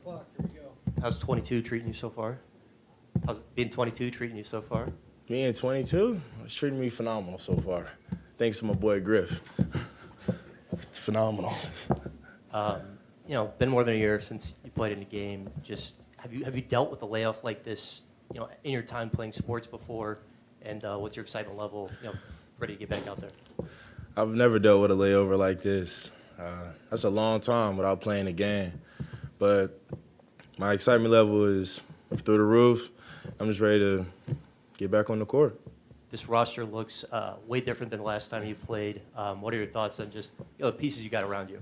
clock. There we go. How's 22 treating you so far? How's being 22 treating you so far? Me and 22, it's treating me phenomenal so far. Thanks to my boy Griff. It's phenomenal. Been more than a year since you played in a game. Just have you dealt with a layoff like this, in your time playing sports before? And what's your excitement level, ready to get back out there? I've never dealt with a layover like this. That's a long time without playing a game. But my excitement level is through the roof. I'm just ready to get back on the court. This roster looks way different than the last time you played. What are your thoughts on just the pieces you got around you?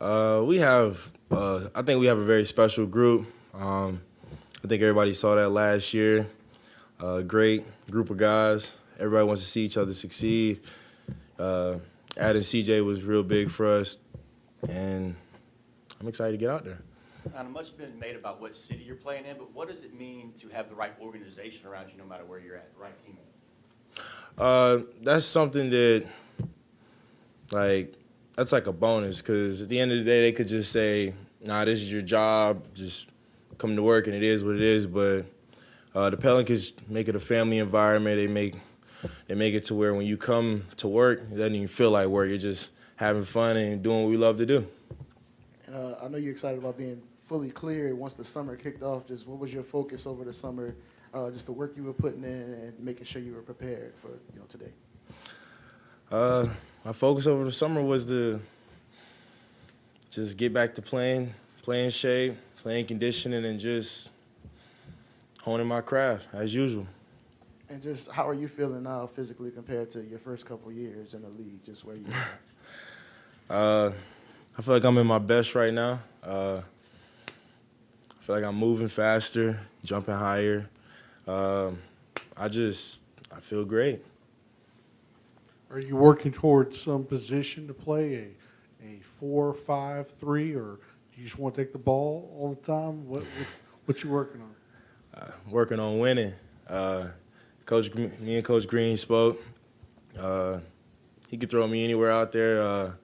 I think we have a very special group. I think everybody saw that last year. Great group of guys. Everybody wants to see each other succeed. Adding CJ was real big for us, and I'm excited to get out there. Much has been made about what city you're playing in, but what does it mean to have the right organization around you no matter where you're at, the right teammates? That's something that, that's like a bonus, because at the end of the day, they could just say, nah, this is your job, just come to work, and it is what it is. But the Pelicans make it a family environment. They make it to where when you come to work, it doesn't even feel like work. You're just having fun and doing what we love to do. And I know you're excited about being fully cleared once the summer kicked off. Just what was your focus over the summer, just the work you were putting in and making sure you were prepared for today? My focus over the summer was to just get back to playing shape, playing conditioning, and just honing my craft as usual. And just how are you feeling now physically compared to your first couple years in the league, just where you are? I feel like I'm in my best right now. I feel like I'm moving faster, jumping higher. I feel great. Are you working towards some position to play, a 4-5-3, or do you just want to take the ball all the time? What you working on? Working on winning. Me and Coach Green spoke. He could throw me anywhere out there.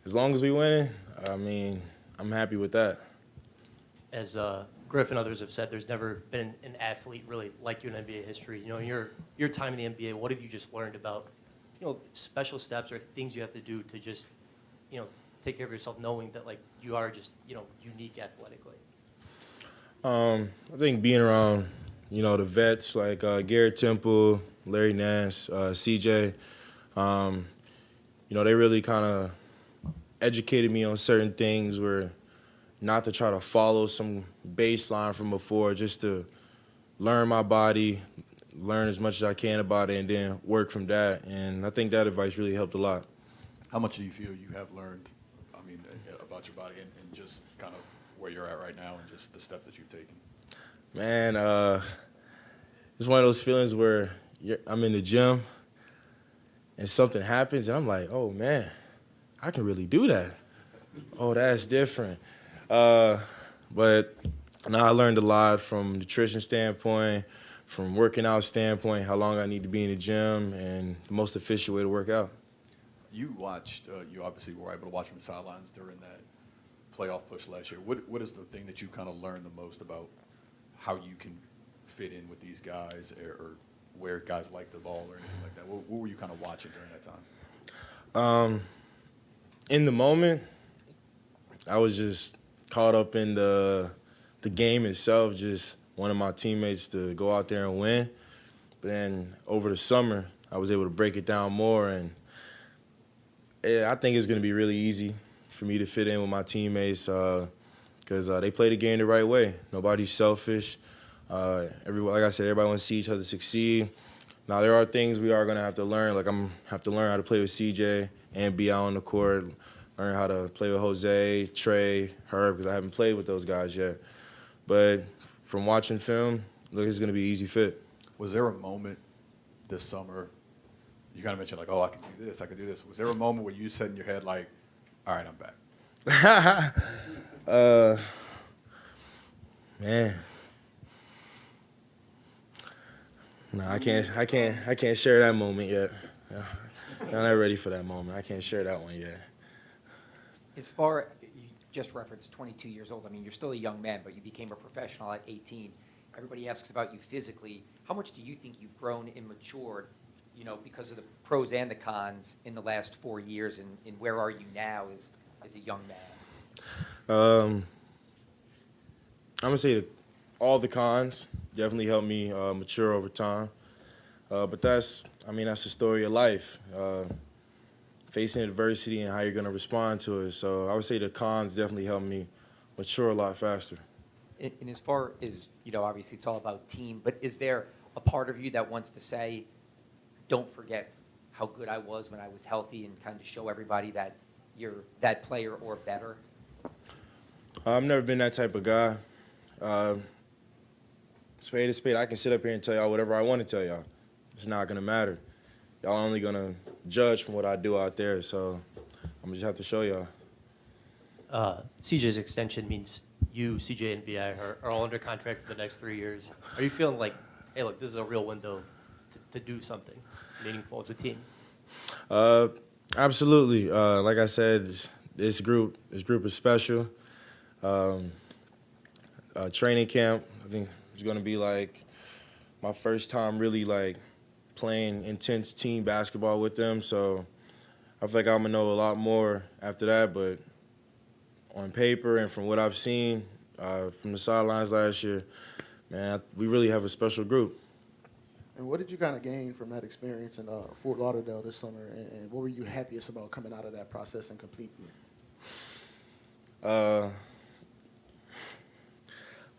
As long as we winning, I'm happy with that. As Griff and others have said, there's never been an athlete really like you in NBA history. In your time in the NBA, what have you just learned about, special steps or things you have to do to just, take care of yourself, knowing that you are just, unique athletically? I think being around, the vets like Garrett Temple, Larry Nance, CJ, they really kind of educated me on certain things where not to try to follow some baseline from before, just to learn my body, learn as much as I can about it, and then work from that. And I think that advice really helped a lot. How much do you feel you have learned, about your body and just kind of where you're at right now and just the steps that you've taken? Man, it's one of those feelings where I'm in the gym and something happens, and I'm like, oh, man, I can really do that. Oh, that's different. But now I learned a lot from nutrition standpoint, from working out standpoint, how long I need to be in the gym, and the most efficient way to work out. You obviously were able to watch from the sidelines during that playoff push last year. What is the thing that you kind of learned the most about how you can fit in with these guys, or where guys like the ball or anything like that? What were you kind of watching during that time? In the moment, I was just caught up in the game itself, just wanted my teammates to go out there and win. But then over the summer, I was able to break it down more, and I think it's going to be really easy for me to fit in with my teammates because they play the game the right way. Nobody's selfish. Like I said, everybody wants to see each other succeed. Now, there are things we are going to have to learn. Like, I'm going to have to learn how to play with CJ and be out on the court, learn how to play with Jose, Trey, Herb, because I haven't played with those guys yet. But from watching film, look, it's going to be an easy fit. Was there a moment this summer, you kind of mentioned, I can do this, I can do this. Was there a moment where you said in your head, all right, I'm back? Man. No, I can't share that moment yet. I'm not ready for that moment. I can't share that one yet. As far just referenced 22 years old. I mean, you're still a young man, but you became a professional at 18. Everybody asks about you physically. How much do you think you've grown and matured, you know, because of the pros and the cons in the last 4 years, and where are you now as a young man? I'm gonna say that all the cons definitely helped me mature over time. But that's the story of life. Facing adversity and how you're gonna respond to it. So I would say the cons definitely helped me mature a lot faster. And as far as, you know, obviously it's all about team, but is there a part of you that wants to say, don't forget how good I was when I was healthy, and kind of show everybody that you're that player or better? I've never been that type of guy. Spade to spade, I can sit up here and tell y'all whatever I want to tell y'all. It's not going to matter. Y'all only going to judge from what I do out there, so I'm going to just have to show y'all. CJ's extension means you, CJ, and VI are all under contract for the next 3 years. Are you feeling like, hey, look, this is a real window to do something meaningful as a team? Absolutely. Like I said, this group is special. Training camp, I think it's going to be like my first time really like playing intense team basketball with them. So I feel like I'm going to know a lot more after that. But on paper and from what I've seen from the sidelines last year, man, we really have a special group. And what did you kind of gain from that experience in Fort Lauderdale this summer, and what were you happiest about coming out of that process and completing it? I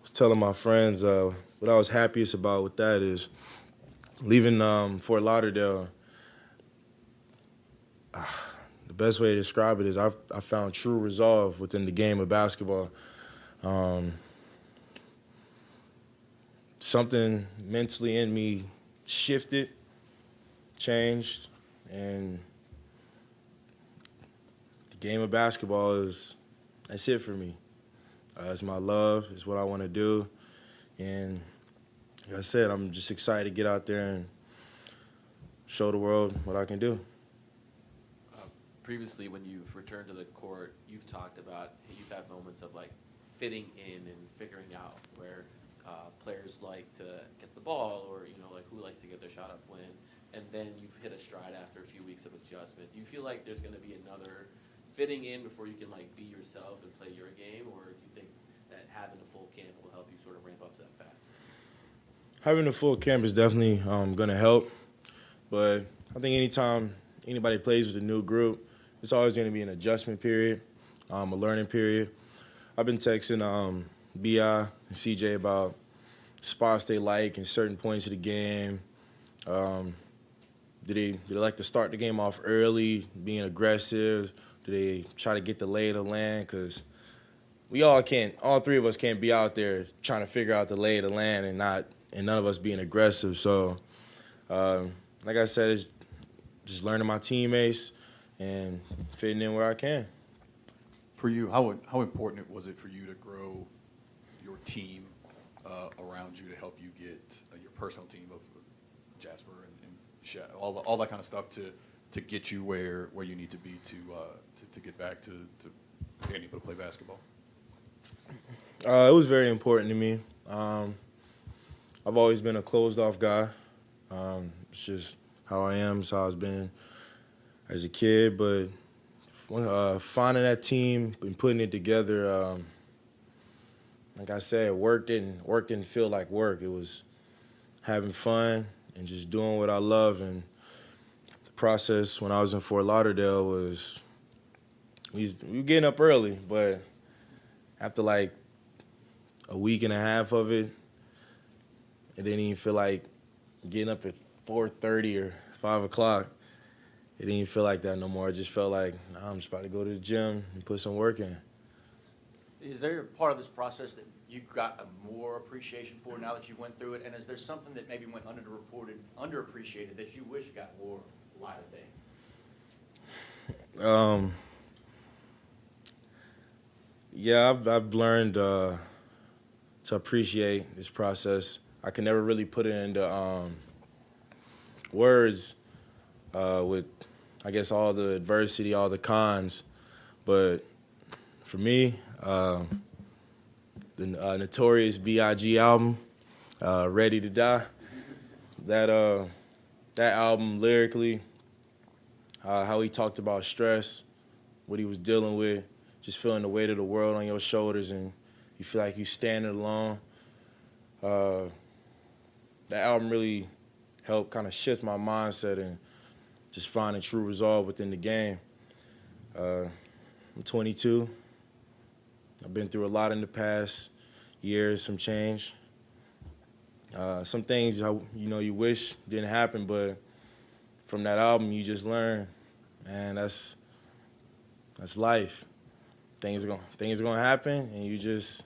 was telling my friends what I was happiest about with that is leaving Fort Lauderdale. The best way to describe it is I found true resolve within the game of basketball. Something mentally in me shifted, changed, and the game of basketball that's it for me. It's my love, it's what I want to do, and like I said, I'm just excited to get out there and show the world what I can do. Previously, when you've returned to the court, you've talked about you've had moments of like fitting in and figuring out where players like to get the ball, or like who likes to get their shot up when, and then you've hit a stride after a few weeks of adjustment. Do you feel like there's going to be another fitting in before you can like be yourself and play your game, or do you think that having a full camp will help you sort of ramp up to that fast? Having a full camp is definitely going to help, but I think anytime anybody plays with a new group, it's always going to be an adjustment period, a learning period. I've been texting B.I. and C.J. about spots they like in certain points of the game. Do they like to start the game off early, being aggressive? Do they try to get the lay of the land? Because all three of us can't be out there trying to figure out the lay of the land and none of us being aggressive. So, like I said, it's just learning my teammates and fitting in where I can. For you, how important was it for you to grow your team around you to help you get your personal team of Jasper and Sha, all that kind of stuff to get you where you need to be to get back to being able to play basketball? It was very important to me. I've always been a closed-off guy. It's just how I am. It's how I've been as a kid. But finding that team and putting it together, like I said, work didn't feel like work. It was having fun and just doing what I love. And the process when I was in Fort Lauderdale was we were getting up early, but after like a week and a half of it, it didn't even feel like getting up at 4:30 or 5 o'clock. It didn't even feel like that no more. It just felt like, nah, I'm just about to go to the gym and put some work in. Is there a part of this process that you've got a more appreciation for now that you went through it? And is there something that maybe went underappreciated that you wish got more light of day? Yeah, I've learned to appreciate this process. I can never really put it into words with, I guess, all the adversity, all the cons. But For me, the Notorious B.I.G. album, Ready to Die. That album lyrically, how he talked about stress, what he was dealing with, just feeling the weight of the world on your shoulders and you feel like you're standing alone. That album really helped kind of shift my mindset and just finding true resolve within the game. I'm 22. I've been through a lot in the past years, some change. Some things you wish didn't happen, but from that album you just learn, and that's life. Things are gonna happen, and you just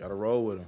gotta roll with them.